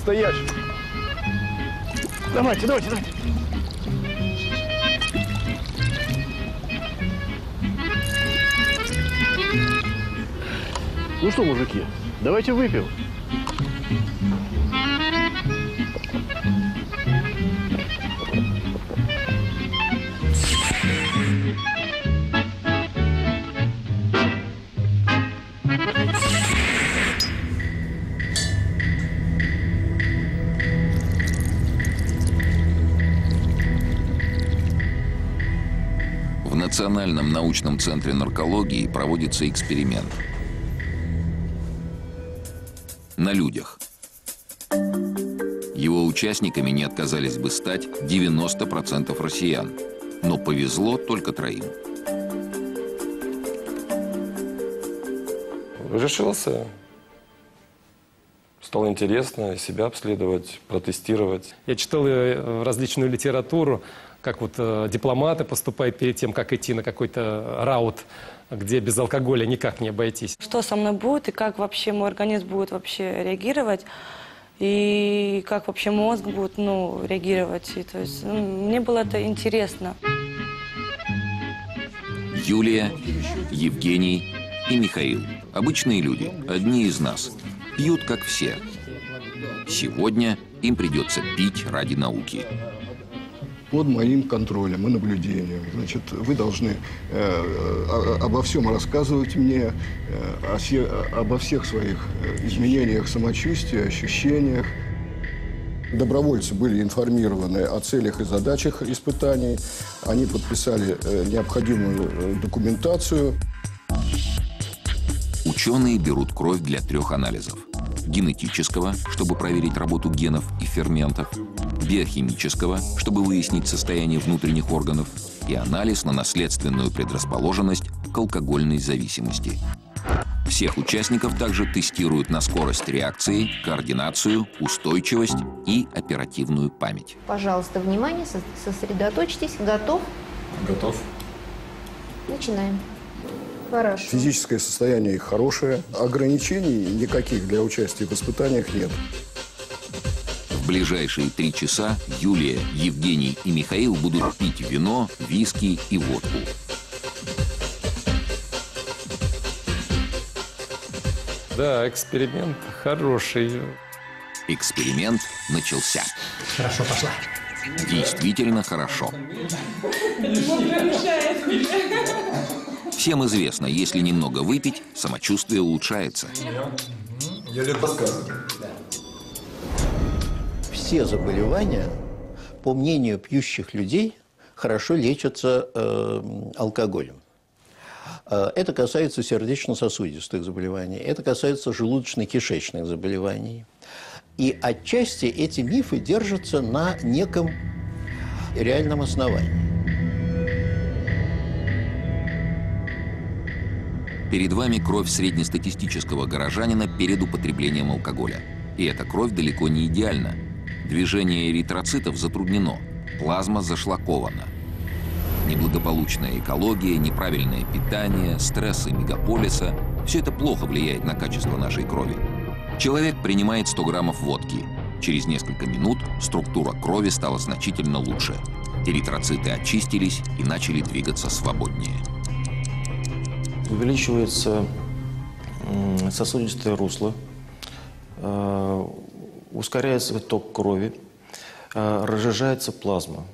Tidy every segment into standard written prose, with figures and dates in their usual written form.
Стоять! Давайте. Ну что, мужики, давайте выпьем. В Национальном научном центре наркологии проводится эксперимент. На людях. Его участниками не отказались бы стать 90% россиян. Но повезло только 3. Решился. Стало интересно себя обследовать, протестировать. Я читал различную литературу, как вот дипломаты поступают перед тем, как идти на какой-то раут, где без алкоголя никак не обойтись. Что со мной будет и как вообще мой организм будет вообще реагировать, и как вообще мозг будет реагировать. И, то есть, мне было это интересно. Юлия, Евгений и Михаил. Обычные люди, одни из нас. Пьют, как все. Сегодня им придется пить ради науки. Под моим контролем и наблюдением. Значит, вы должны обо всем рассказывать мне, обо всех своих изменениях самочувствия, ощущениях. Добровольцы были информированы о целях и задачах испытаний. Они подписали необходимую документацию. Ученые берут кровь для 3 анализов. Генетического, чтобы проверить работу генов и ферментов, биохимического, чтобы выяснить состояние внутренних органов, и анализ на наследственную предрасположенность к алкогольной зависимости. Всех участников также тестируют на скорость реакции, координацию, устойчивость и оперативную память. Пожалуйста, внимание, сосредоточьтесь. Готов? Готов. Начинаем. Хорошо. Физическое состояние их хорошее. Ограничений никаких для участия в испытаниях нет. В ближайшие 3 часа Юлия, Евгений и Михаил будут пить вино, виски и водку. Да, эксперимент хороший. Эксперимент начался. Хорошо пошла. Действительно хорошо. Всем известно, если немного выпить, самочувствие улучшается. Я лет подсказываю. Все заболевания, по мнению пьющих людей, хорошо лечатся алкоголем. Это касается сердечно-сосудистых заболеваний, это касается желудочно-кишечных заболеваний. И отчасти эти мифы держатся на неком реальном основании. Перед вами кровь среднестатистического горожанина перед употреблением алкоголя. И эта кровь далеко не идеальна. Движение эритроцитов затруднено, плазма зашлакована. Неблагополучная экология, неправильное питание, стрессы мегаполиса – все это плохо влияет на качество нашей крови. Человек принимает 100 граммов водки. Через несколько минут структура крови стала значительно лучше. Эритроциты очистились и начали двигаться свободнее. Увеличивается сосудистое русло, ускоряется ток крови, разжижается плазма.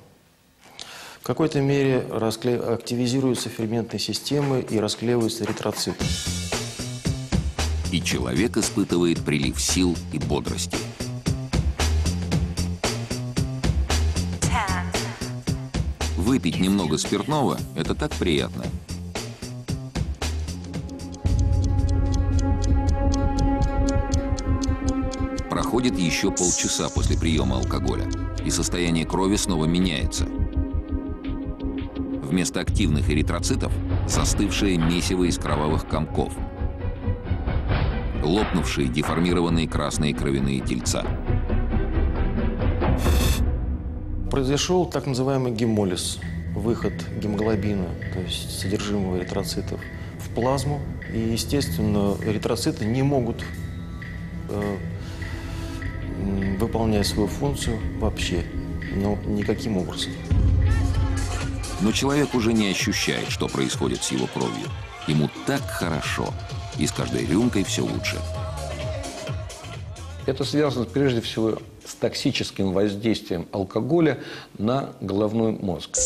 В какой-то мере активизируются ферментные системы и расклеиваются эритроциты. И человек испытывает прилив сил и бодрости. Выпить немного спиртного – это так приятно. Проходит еще полчаса после приема алкоголя, и состояние крови снова меняется. Вместо активных эритроцитов – застывшее месиво из кровавых комков, лопнувшие деформированные красные кровяные тельца. Произошел так называемый гемолиз, выход гемоглобина, то есть содержимого эритроцитов, в плазму. И, естественно, эритроциты не могут выполняя свою функцию вообще, но никаким образом. Но человек уже не ощущает, что происходит с его кровью. Ему так хорошо, и с каждой рюмкой все лучше. Это связано прежде всего с токсическим воздействием алкоголя на головной мозг.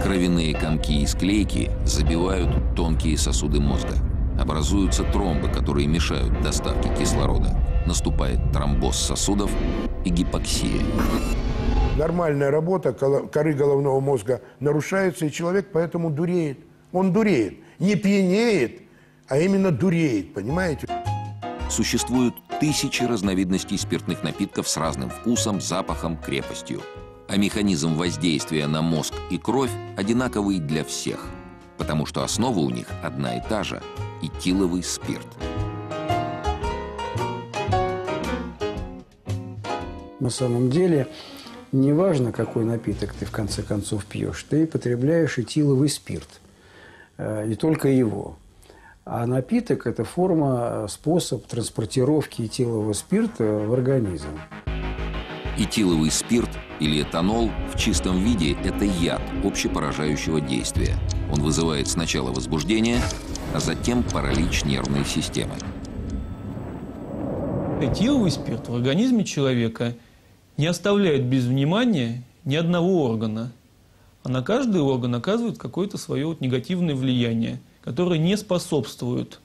Кровяные комки и склейки забивают тонкие сосуды мозга. Образуются тромбы, которые мешают доставке кислорода. Наступает тромбоз сосудов и гипоксия. Нормальная работа коры головного мозга нарушается, и человек поэтому дуреет. Он дуреет. Не пьянеет, а именно дуреет, понимаете? Существуют тысячи разновидностей спиртных напитков с разным вкусом, запахом, крепостью. А механизм воздействия на мозг и кровь одинаковый для всех, потому что основа у них одна и та же – этиловый спирт. На самом деле, неважно, какой напиток ты в конце концов пьешь, ты потребляешь этиловый спирт, не только его. А напиток – это форма, способ транспортировки этилового спирта в организм. Этиловый спирт или этанол в чистом виде – это яд общепоражающего действия. Он вызывает сначала возбуждение, а затем паралич нервной системы. Этиловый спирт в организме человека не оставляет без внимания ни одного органа, а на каждый орган оказывает какое-то свое негативное влияние, которое не способствует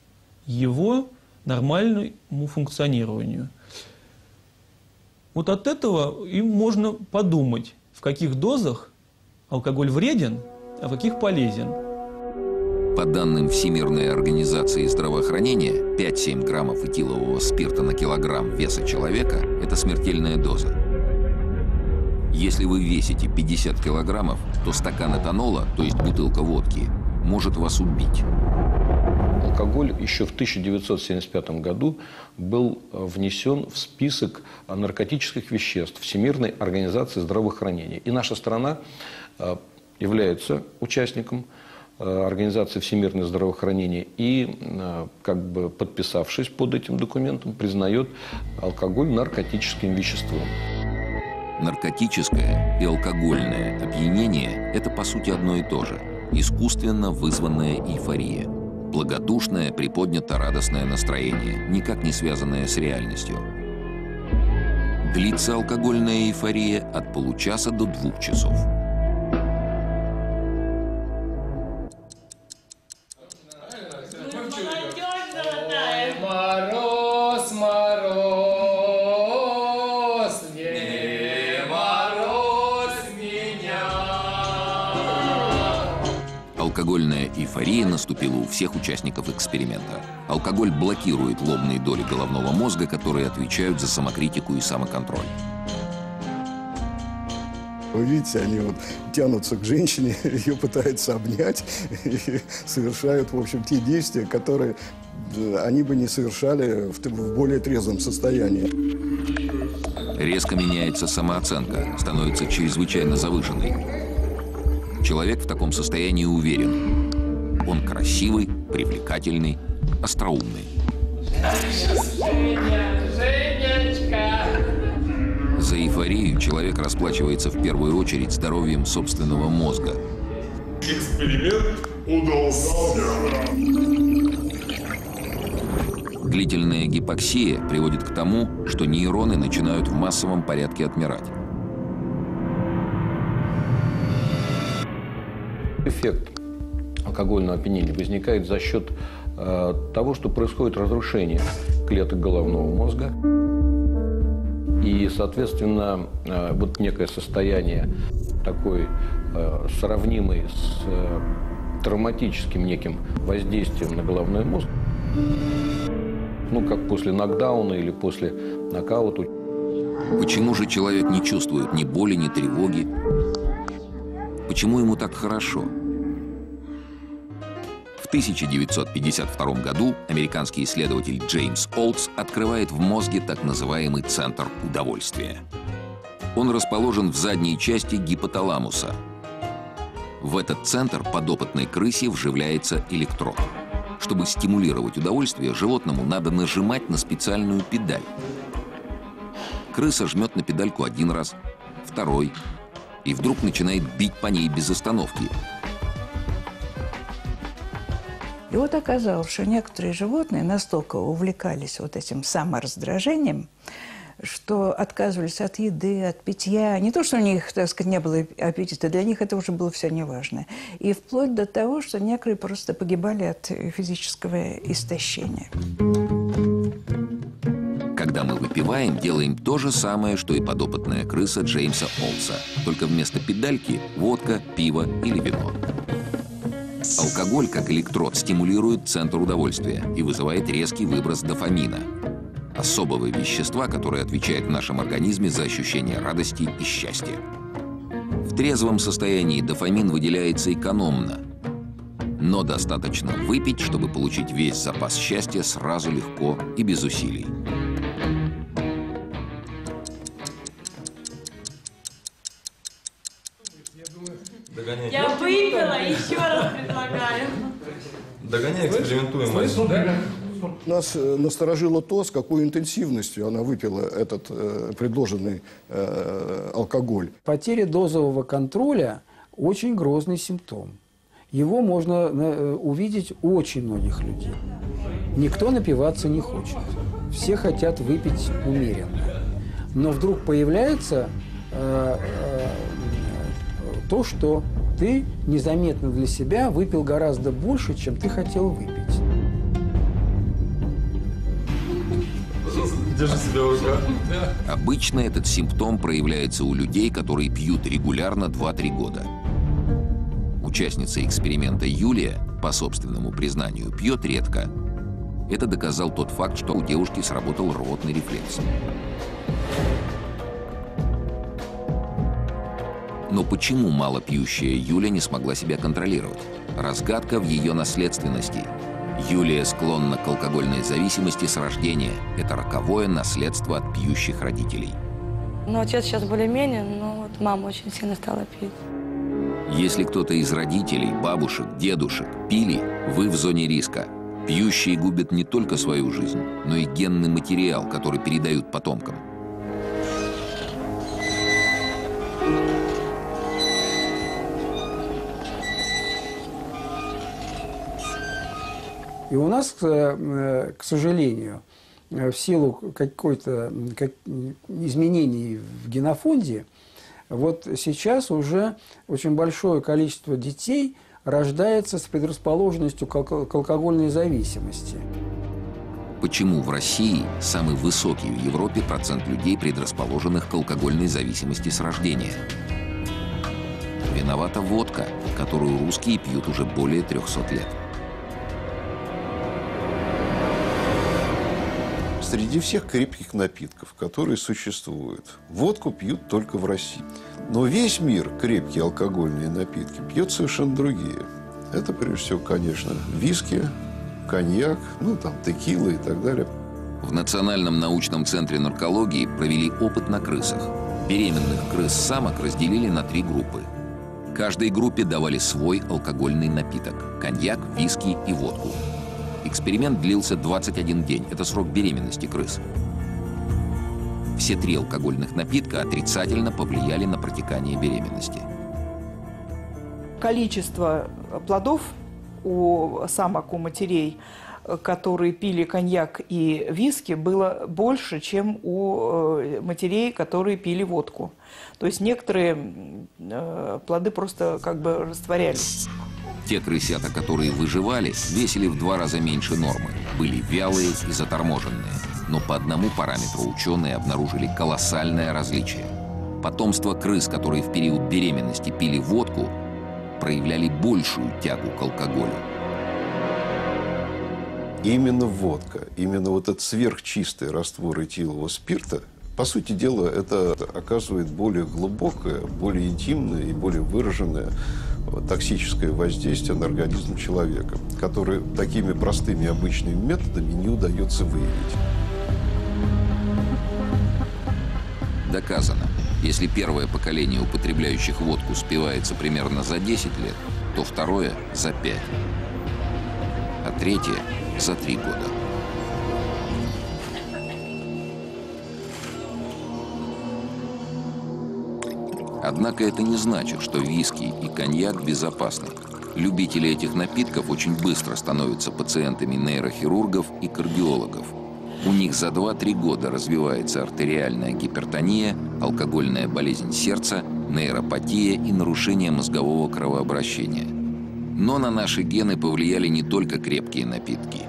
его нормальному функционированию. Вот от этого им можно подумать, в каких дозах алкоголь вреден, а в каких полезен. По данным Всемирной организации здравоохранения, 5-7 граммов этилового спирта на килограмм веса человека – это смертельная доза. Если вы весите 50 килограммов, то стакан этанола, то есть бутылка водки, может вас убить. Алкоголь еще в 1975 году был внесен в список наркотических веществ Всемирной организации здравоохранения. И наша страна является участником Организации Всемирного здравоохранения и, как бы подписавшись под этим документом, признает алкоголь наркотическим веществом. Наркотическое и алкогольное опьянение – это, по сути, одно и то же. Искусственно вызванная эйфория. Благодушное, приподнято-радостное настроение, никак не связанное с реальностью. Длится алкогольная эйфория от получаса до 2 часов. Мороз, мороз, не мороз меня. Алкогольная эйфория наступила у всех участников эксперимента. Алкоголь блокирует лобные доли головного мозга, которые отвечают за самокритику и самоконтроль. Вы видите, они вот тянутся к женщине, ее пытаются обнять и совершают, в общем, те действия, которые они бы не совершали в более трезвом состоянии. Резко меняется самооценка, становится чрезвычайно завышенной. Человек в таком состоянии уверен. Он красивый, привлекательный, остроумный. Женечка! За эйфорию человек расплачивается в первую очередь здоровьем собственного мозга. Эксперимент удался. Длительная гипоксия приводит к тому, что нейроны начинают в массовом порядке отмирать. Эффект алкогольного опьянения возникает за счет того, что происходит разрушение клеток головного мозга. И, соответственно, вот некое состояние такой сравнимое с травматическим неким воздействием на головной мозг, ну, как после нокдауна или после нокаута. Почему же человек не чувствует ни боли, ни тревоги? Почему ему так хорошо? В 1952 году американский исследователь Джеймс Олдс открывает в мозге так называемый центр удовольствия. Он расположен в задней части гипоталамуса. В этот центр подопытной крысе вживляется электрод. Чтобы стимулировать удовольствие, животному надо нажимать на специальную педаль. Крыса жмет на педальку один раз, второй, и вдруг начинает бить по ней без остановки. И вот оказалось, что некоторые животные настолько увлекались вот этим самораздражением, что отказывались от еды, от питья. Не то, что у них, так сказать, не было аппетита, для них это уже было все неважно. И вплоть до того, что некоторые просто погибали от физического истощения. Когда мы выпиваем, делаем то же самое, что и подопытная крыса Джеймса Олса. Только вместо педальки – водка, пиво или вино. Алкоголь, как электрод, стимулирует центр удовольствия и вызывает резкий выброс дофамина – особого вещества, которое отвечает в нашем организме за ощущение радости и счастья. В трезвом состоянии дофамин выделяется экономно, но достаточно выпить, чтобы получить весь запас счастья сразу легко и без усилий. Я выпила, еще раз предлагаю. Догоняй, экспериментуем. Нас насторожило то, с какой интенсивностью она выпила этот предложенный алкоголь. Потеря дозового контроля – очень грозный симптом. Его можно увидеть у очень многих людей. Никто напиваться не хочет. Все хотят выпить умеренно. Но вдруг появляется то, что ты незаметно для себя выпил гораздо больше, чем ты хотел выпить. Держи себя в руках. Обычно этот симптом проявляется у людей, которые пьют регулярно 2-3 года. Участница эксперимента Юлия, по собственному признанию, пьет редко. Это доказал тот факт, что у девушки сработал рвотный рефлекс. Но почему малопьющая Юля не смогла себя контролировать? Разгадка в ее наследственности. Юлия склонна к алкогольной зависимости с рождения. Это роковое наследство от пьющих родителей. Ну, отец сейчас более-менее, но вот мама очень сильно стала пить. Если кто-то из родителей, бабушек, дедушек пили, вы в зоне риска. Пьющие губят не только свою жизнь, но и генный материал, который передают потомкам. И у нас, к сожалению, в силу какой-то изменений в генофонде, вот сейчас уже очень большое количество детей рождается с предрасположенностью к алкогольной зависимости. Почему в России самый высокий в Европе процент людей, предрасположенных к алкогольной зависимости с рождения? Виновата водка, которую русские пьют уже более 300 лет. Среди всех крепких напитков, которые существуют, водку пьют только в России. Но весь мир крепкие алкогольные напитки пьет совершенно другие. Это, прежде всего, конечно, виски, коньяк, ну, там, текила и так далее. В Национальном научном центре наркологии провели опыт на крысах. Беременных крыс-самок разделили на 3 группы. Каждой группе давали свой алкогольный напиток – коньяк, виски и водку. Эксперимент длился 21 день. Это срок беременности крыс. Все 3 алкогольных напитка отрицательно повлияли на протекание беременности. Количество плодов у самок, у матерей, которые пили коньяк и виски, было больше, чем у матерей, которые пили водку. То есть некоторые плоды просто как бы растворялись. Те крысята, которые выживали, весили в 2 раза меньше нормы, были вялые и заторможенные. Но по одному параметру ученые обнаружили колоссальное различие. Потомство крыс, которые в период беременности пили водку, проявляли большую тягу к алкоголю. Именно водка, именно вот этот сверхчистый раствор этилового спирта, по сути дела, это оказывает более глубокое, более интимное и более выраженное токсическое воздействие на организм человека, которое такими простыми обычными методами не удается выявить. Доказано, если первое поколение употребляющих водку спивается примерно за 10 лет, то второе – за 5, а третье – за 3 года. Однако это не значит, что виски и коньяк безопасны. Любители этих напитков очень быстро становятся пациентами нейрохирургов и кардиологов. У них за 2-3 года развивается артериальная гипертония, алкогольная болезнь сердца, нейропатия и нарушение мозгового кровообращения. Но на наши гены повлияли не только крепкие напитки.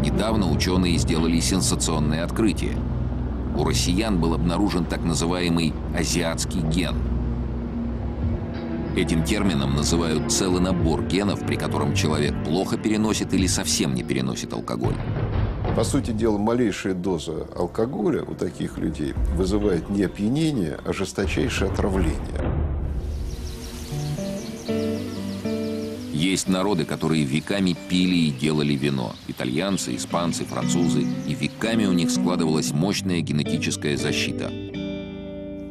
Недавно ученые сделали сенсационное открытие. У россиян был обнаружен так называемый азиатский ген. Этим термином называют целый набор генов, при котором человек плохо переносит или совсем не переносит алкоголь. По сути дела, малейшая доза алкоголя у таких людей вызывает не опьянение, а жесточайшее отравление. Есть народы, которые веками пили и делали вино. Итальянцы, испанцы, французы. И веками у них складывалась мощная генетическая защита.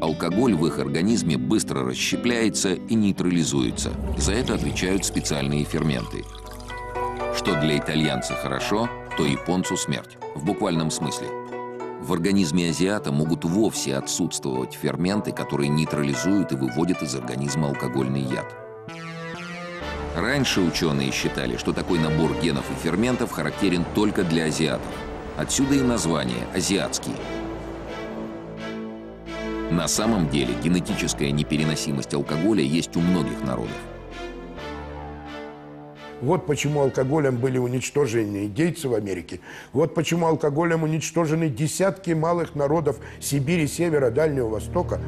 Алкоголь в их организме быстро расщепляется и нейтрализуется. За это отвечают специальные ферменты. Что для итальянца хорошо, то японцу смерть. В буквальном смысле. В организме азиата могут вовсе отсутствовать ферменты, которые нейтрализуют и выводят из организма алкогольный яд. Раньше ученые считали, что такой набор генов и ферментов характерен только для азиатов. Отсюда и название «азиатский». На самом деле генетическая непереносимость алкоголя есть у многих народов. Вот почему алкоголем были уничтожены индейцы в Америке. Вот почему алкоголем уничтожены десятки малых народов Сибири, Севера, Дальнего Востока.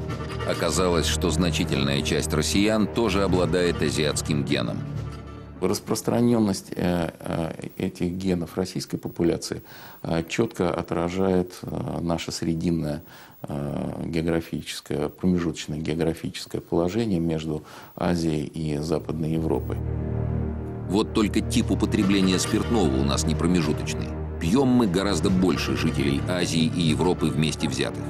Оказалось, что значительная часть россиян тоже обладает азиатским геном. Распространенность этих генов российской популяции четко отражает наше срединное географическое, промежуточное географическое положение между Азией и Западной Европой. Вот только тип употребления спиртного у нас не промежуточный. Пьем мы гораздо больше жителей Азии и Европы вместе взятых.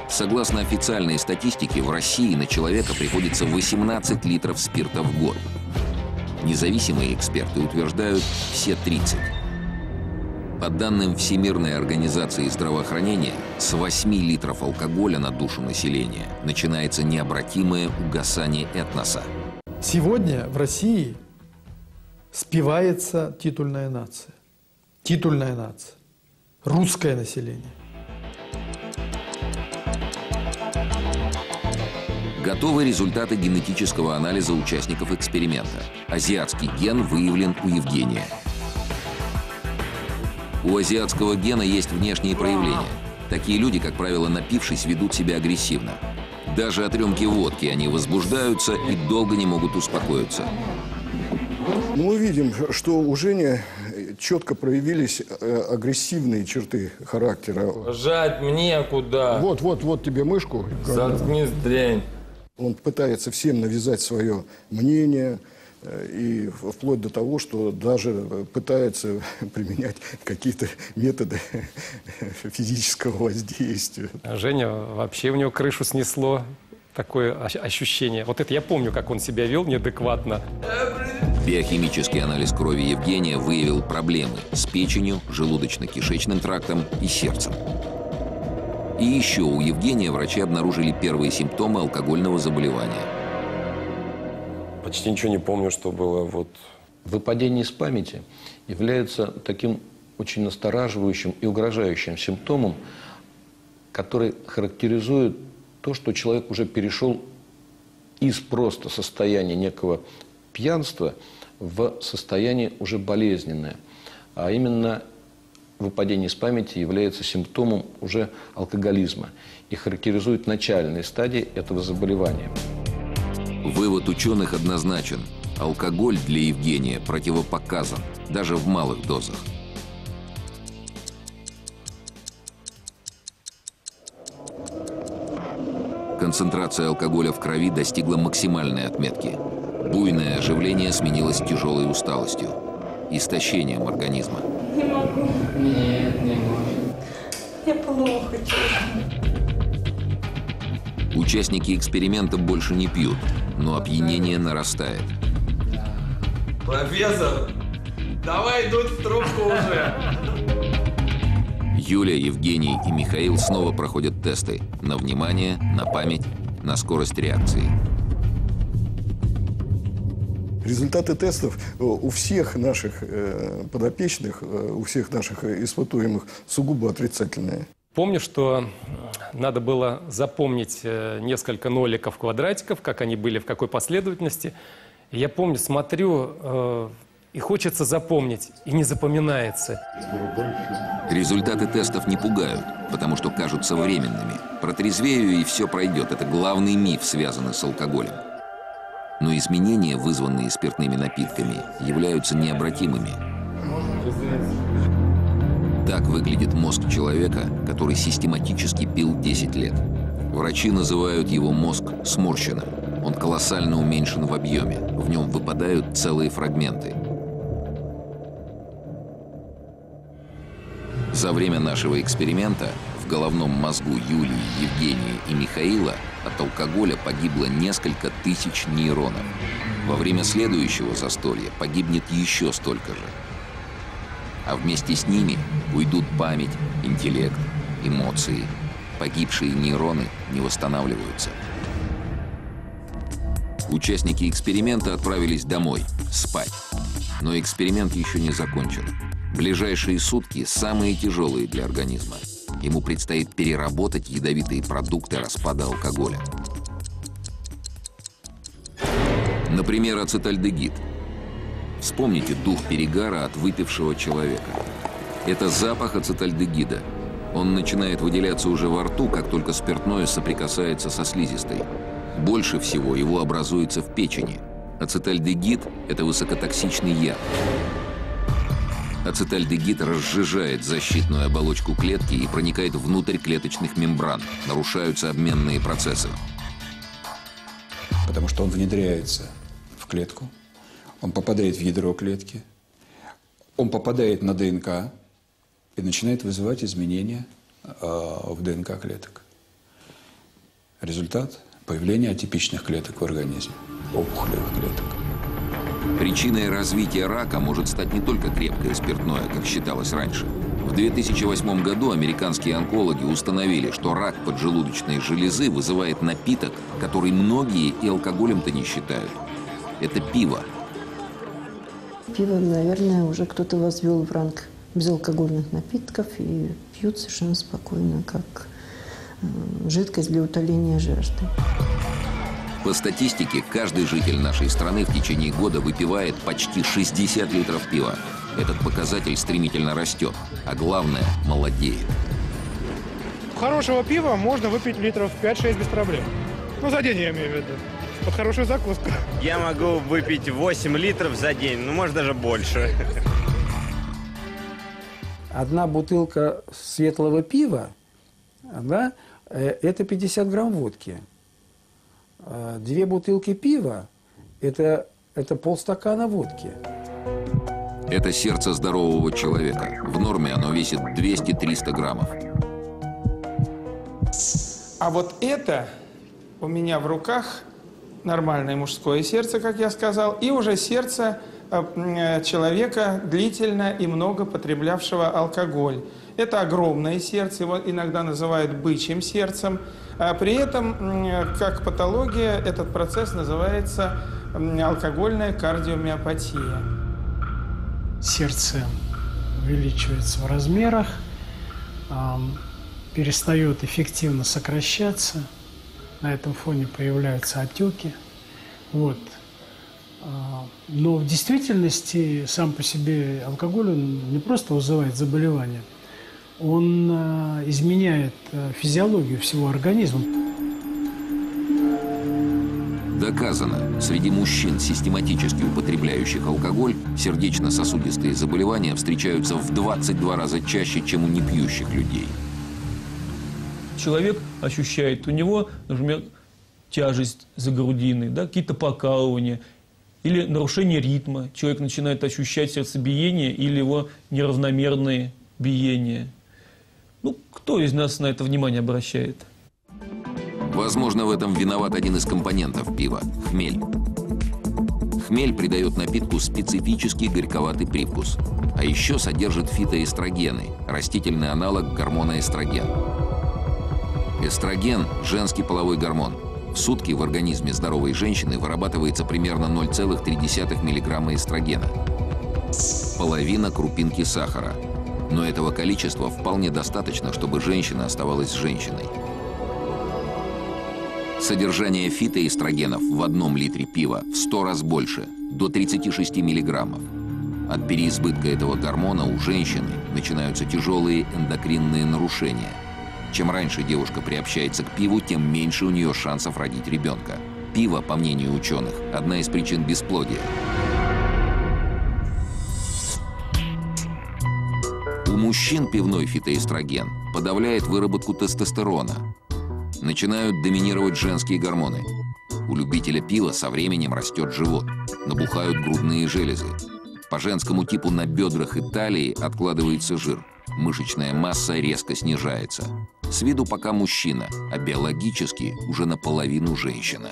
Согласно официальной статистике, в России на человека приходится 18 литров спирта в год. Независимые эксперты утверждают все 30. По данным Всемирной организации здравоохранения, с 8 литров алкоголя на душу населения начинается необратимое угасание этноса. Сегодня в России спивается титульная нация. Титульная нация. Русское население. Готовы результаты генетического анализа участников эксперимента. Азиатский ген выявлен у Евгения. У азиатского гена есть внешние проявления. Такие люди, как правило, напившись, ведут себя агрессивно. Даже от рюмки водки они возбуждаются и долго не могут успокоиться. Мы видим, что у Жени четко проявились агрессивные черты характера. Жать мне куда? Вот тебе мышку. Заткнись, дрянь. Он пытается всем навязать свое мнение, и вплоть до того, что даже пытается применять какие-то методы физического воздействия. Женя, вообще у него крышу снесло. Такое ощущение. Вот это я помню, как он себя вел неадекватно. Биохимический анализ крови Евгения выявил проблемы с печенью, желудочно-кишечным трактом и сердцем. И еще у Евгения врачи обнаружили первые симптомы алкогольного заболевания. Почти ничего не помню, что было. Выпадение из памяти является таким очень настораживающим и угрожающим симптомом, который характеризует то, что человек уже перешел из просто состояния некого пьянства в состояние уже болезненное. А именно выпадение из памяти является симптомом уже алкоголизма и характеризует начальные стадии этого заболевания. Вывод ученых однозначен. Алкоголь для Евгения противопоказан, даже в малых дозах. Концентрация алкоголя в крови достигла максимальной отметки. Буйное оживление сменилось тяжелой усталостью, истощением организма. Не могу. Нет, не могу. Я плохо чувствую. Участники эксперимента больше не пьют, но опьянение нарастает. Профессор, Давай дуть в трубку уже. Юлия, Евгений и Михаил снова проходят тесты на внимание, на память, на скорость реакции. Результаты тестов у всех наших подопечных, у всех наших испытуемых сугубо отрицательные. Помню, что надо было запомнить несколько ноликов, квадратиков, как они были, в какой последовательности. И я помню, смотрю, и хочется запомнить, и не запоминается. Результаты тестов не пугают, потому что кажутся временными. Протрезвею, и все пройдет. Это главный миф, связанный с алкоголем. Но изменения, вызванные спиртными напитками, являются необратимыми. Так выглядит мозг человека, который систематически пил 10 лет. Врачи называют его мозг сморщенным. Он колоссально уменьшен в объеме. В нем выпадают целые фрагменты. За время нашего эксперимента в головном мозгу Юлии, Евгения и Михаила от алкоголя погибло несколько тысяч нейронов. Во время следующего застолья погибнет еще столько же. А вместе с ними уйдут память, интеллект, эмоции. Погибшие нейроны не восстанавливаются. Участники эксперимента отправились домой, спать. Но эксперимент еще не закончен. Ближайшие сутки самые тяжелые для организма. Ему предстоит переработать ядовитые продукты распада алкоголя. Например, ацетальдегид. Вспомните дух перегара от выпившего человека. Это запах ацетальдегида. Он начинает выделяться уже во рту, как только спиртное соприкасается со слизистой. Больше всего его образуется в печени. Ацетальдегид – это высокотоксичный яд. Ацетальдегид разжижает защитную оболочку клетки и проникает внутрь клеточных мембран. Нарушаются обменные процессы. Потому что он внедряется в клетку, он попадает в ядро клетки, он попадает на ДНК и начинает вызывать изменения в ДНК клеток. Результат – появление атипичных клеток в организме, опухолевых клеток. Причиной развития рака может стать не только крепкое спиртное, как считалось раньше. В 2008 году американские онкологи установили, что рак поджелудочной железы вызывает напиток, который многие и алкоголем-то не считают. Это пиво. Пиво, наверное, уже кто-то возвел в ранг безалкогольных напитков и пьют совершенно спокойно, как жидкость для утоления жажды. По статистике, каждый житель нашей страны в течение года выпивает почти 60 литров пива. Этот показатель стремительно растет, а главное – молодеет. Хорошего пива можно выпить литров 5-6 без проблем. Ну, за день я имею в виду. Под хорошую закуску. Я могу выпить 8 литров за день, ну, может, даже больше. Одна бутылка светлого пива, да, это 50 грамм водки. 2 бутылки пива – это полстакана водки. Это сердце здорового человека. В норме оно весит 200-300 граммов. А вот это у меня в руках нормальное мужское сердце, как я сказал, и уже сердце человека, длительно и много потреблявшего алкоголь. Это огромное сердце, его иногда называют бычьим сердцем. А при этом, как патология, этот процесс называется алкогольная кардиомиопатия. Сердце увеличивается в размерах, перестает эффективно сокращаться, на этом фоне появляются отеки. Вот. Но в действительности сам по себе алкоголь он не просто вызывает заболевания, он изменяет физиологию всего организма. Доказано, среди мужчин, систематически употребляющих алкоголь, сердечно-сосудистые заболевания встречаются в 22 раза чаще, чем у непьющих людей. Человек ощущает, у него, например, тяжесть за грудиной, да, какие-то покалывания или нарушение ритма. Человек начинает ощущать сердцебиение или его неравномерные биения. Ну, кто из нас на это внимание обращает? Возможно, в этом виноват один из компонентов пива – хмель. Хмель придает напитку специфический горьковатый привкус. А еще содержит фитоэстрогены, растительный аналог гормона эстроген. Эстроген – женский половой гормон. В сутки в организме здоровой женщины вырабатывается примерно 0,3 мг эстрогена. Половина крупинки сахара. Но этого количества вполне достаточно, чтобы женщина оставалась женщиной. Содержание фитоэстрогенов в 1 литре пива в 100 раз больше, до 36 миллиграммов. От переизбытка этого гормона у женщины начинаются тяжелые эндокринные нарушения. Чем раньше девушка приобщается к пиву, тем меньше у нее шансов родить ребенка. Пиво, по мнению ученых, одна из причин бесплодия. У мужчин пивной фитоэстроген подавляет выработку тестостерона. Начинают доминировать женские гормоны. У любителя пива со временем растет живот, набухают грудные железы. По женскому типу на бедрах и талии откладывается жир. Мышечная масса резко снижается. С виду пока мужчина, а биологически уже наполовину женщина.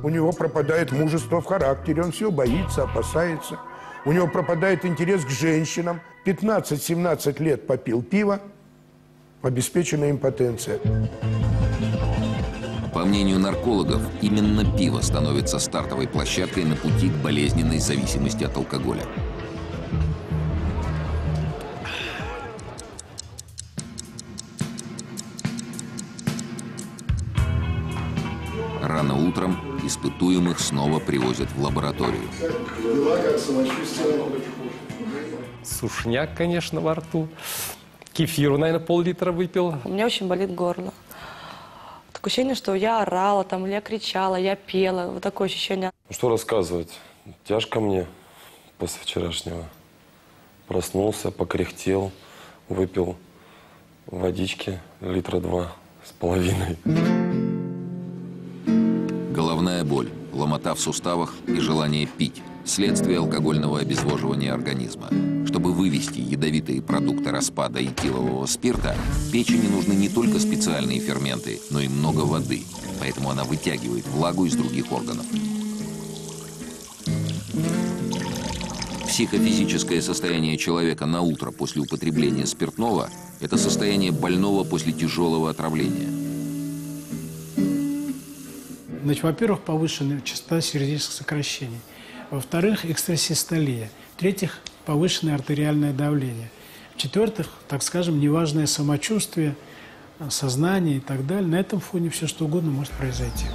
У него пропадает мужество в характере, он все боится, опасается. У него пропадает интерес к женщинам. 15-17 лет попил пиво, обеспечена импотенция. По мнению наркологов, именно пиво становится стартовой площадкой на пути к болезненной зависимости от алкоголя. Рано утром испытуемых снова привозят в лабораторию. Дела как самочувствие? Сушняк, конечно, во рту. Кефиру, наверное, пол-литра выпил. У меня очень болит горло. Такое ощущение, что я орала, там, или я кричала, я пела. Вот такое ощущение. Что рассказывать? Тяжко мне после вчерашнего. Проснулся, покряхтел, выпил водички 2,5 литра. Головная боль, ломота в суставах и желание пить – следствие алкогольного обезвоживания организма. Чтобы вывести ядовитые продукты распада этилового спирта, печени нужны не только специальные ферменты, но и много воды. Поэтому она вытягивает влагу из других органов. Психофизическое состояние человека на утро после употребления спиртного – это состояние больного после тяжелого отравления. Значит, во-первых, повышенная частота сердечных сокращений. Во-вторых, экстрасистолия. В-третьих, повышенное артериальное давление. В-четвертых, так скажем, неважное самочувствие, сознание и так далее. На этом фоне все что угодно может произойти.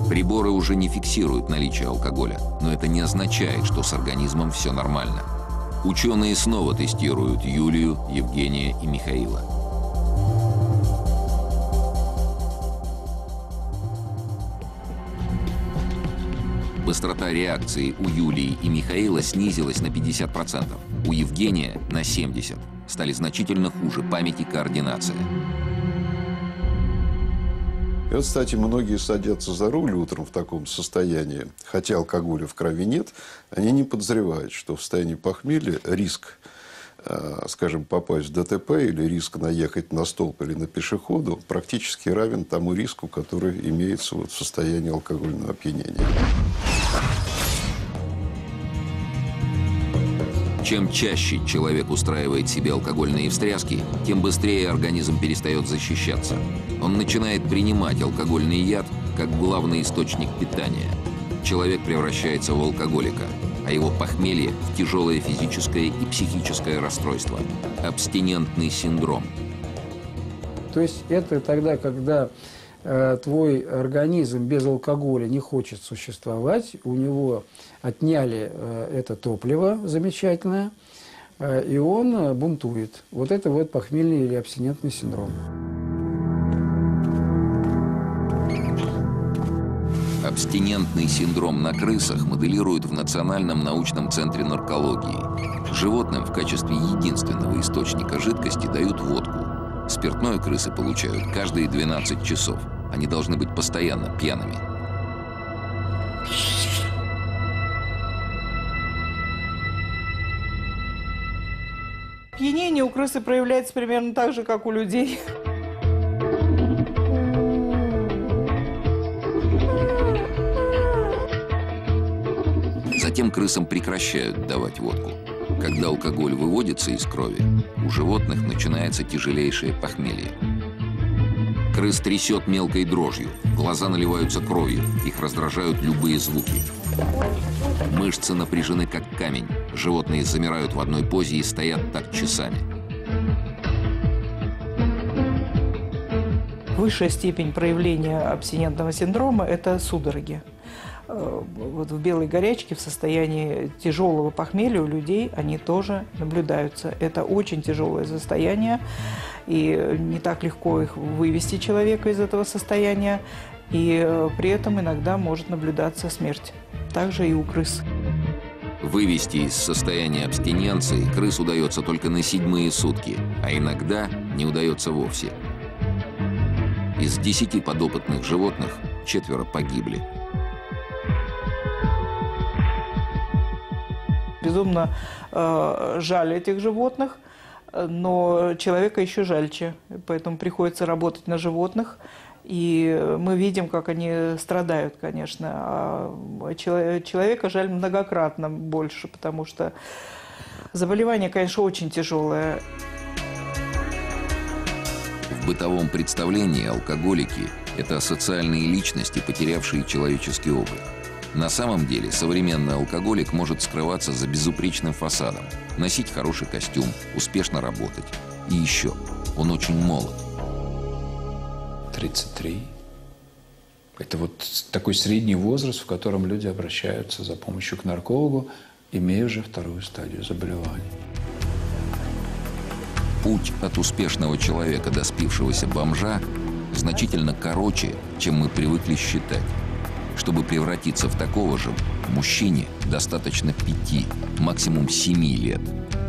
Приборы уже не фиксируют наличие алкоголя, но это не означает, что с организмом все нормально. Ученые снова тестируют Юлию, Евгения и Михаила. Быстрота реакции у Юлии и Михаила снизилась на 50%, у Евгения – на 70%. Стали значительно хуже память и координация. И вот, кстати, многие садятся за руль утром в таком состоянии, хотя алкоголя в крови нет, они не подозревают, что в состоянии похмелья риск, скажем, попасть в ДТП или риск наехать на столб или на пешеходу практически равен тому риску, который имеется вот в состоянии алкогольного опьянения. Чем чаще человек устраивает себе алкогольные встряски, тем быстрее организм перестает защищаться. Он начинает принимать алкогольный яд как главный источник питания. Человек превращается в алкоголика, а его похмелье – в тяжелое физическое и психическое расстройство – абстинентный синдром. То есть это тогда, когда твой организм без алкоголя не хочет существовать, у него отняли это топливо замечательное, и он бунтует. Вот это вот похмельный или абстинентный синдром. Абстинентный синдром на крысах моделируют в Национальном научном центре наркологии. Животным в качестве единственного источника жидкости дают водку. Спиртное крысы получают каждые 12 часов. Они должны быть постоянно пьяными. Опьянение у крысы проявляется примерно так же, как у людей. Затем крысам прекращают давать водку. Когда алкоголь выводится из крови, у животных начинается тяжелейшее похмелье. Крыс трясет мелкой дрожью, глаза наливаются кровью, их раздражают любые звуки. Мышцы напряжены как камень, животные замирают в одной позе и стоят так часами. Высшая степень проявления абстинентного синдрома – это судороги. Вот в белой горячке, в состоянии тяжелого похмелья у людей они тоже наблюдаются. Это очень тяжелое состояние, и не так легко их вывести человека из этого состояния, и при этом иногда может наблюдаться смерть. Также и у крыс. Вывести из состояния абстиненции крыс удается только на 7-е сутки, а иногда не удается вовсе. Из 10 подопытных животных 4 погибли. Безумно жаль этих животных, но человека еще жальче, поэтому приходится работать на животных. И мы видим, как они страдают, конечно. А человека жаль многократно больше, потому что заболевание, конечно, очень тяжелое. В бытовом представлении алкоголики – это асоциальные личности, потерявшие человеческий облик. На самом деле современный алкоголик может скрываться за безупречным фасадом, носить хороший костюм, успешно работать. И еще, он очень молод. 33. Это вот такой средний возраст, в котором люди обращаются за помощью к наркологу, имея уже 2-ю стадию заболевания. Путь от успешного человека до спившегося бомжа значительно короче, чем мы привыкли считать. Чтобы превратиться в такого же, мужчине достаточно 5, максимум 7 лет,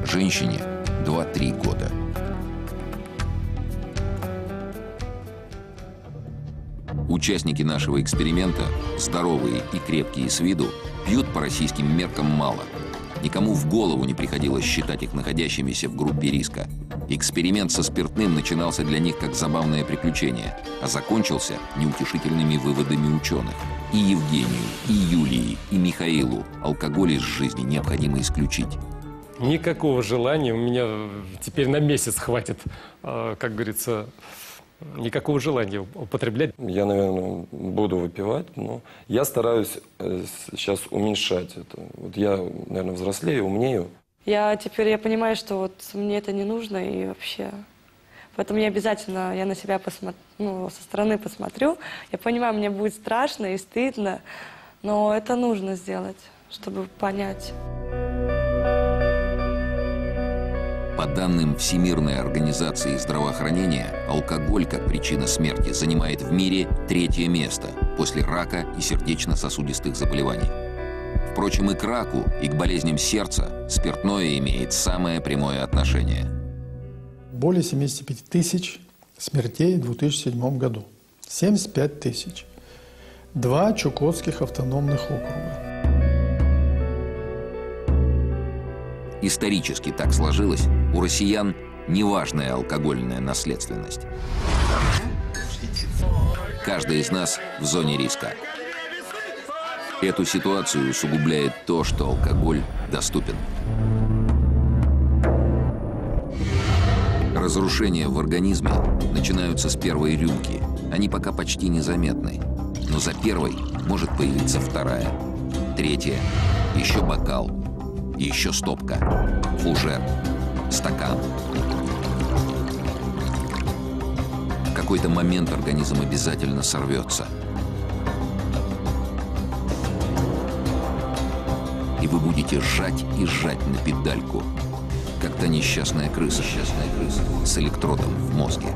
женщине 2-3 года. Участники нашего эксперимента, здоровые и крепкие с виду, пьют по российским меркам мало. Никому в голову не приходилось считать их находящимися в группе риска. Эксперимент со спиртным начинался для них как забавное приключение, а закончился неутешительными выводами ученых. И Евгению, и Юлии, и Михаилу алкоголь из жизни необходимо исключить. Никакого желания у меня теперь на месяц хватит, как говорится, никакого желания употреблять. Я, наверное, буду выпивать, но я стараюсь сейчас уменьшать это. Вот я, наверное, взрослею, умнею. Теперь я понимаю, что вот мне это не нужно и вообще. Поэтому я обязательно на себя со стороны посмотрю. Я понимаю, мне будет страшно и стыдно, но это нужно сделать, чтобы понять. По данным Всемирной организации здравоохранения, алкоголь как причина смерти занимает в мире 3-е место после рака и сердечно-сосудистых заболеваний. Впрочем, и к раку, и к болезням сердца спиртное имеет самое прямое отношение. Более 75 тысяч смертей в 2007 году. 75 тысяч. 2 Чукотских автономных округа. Исторически так сложилось, у россиян неважная алкогольная наследственность. Каждый из нас в зоне риска. Эту ситуацию усугубляет то, что алкоголь доступен. Разрушения в организме начинаются с первой рюмки. Они пока почти незаметны. Но за первой может появиться 2-я, 3-я, еще бокал, еще стопка, фужер, стакан. В какой-то момент организм обязательно сорвется. И вы будете сжать и сжать на педальку, как та несчастная крыса с электродом в мозге.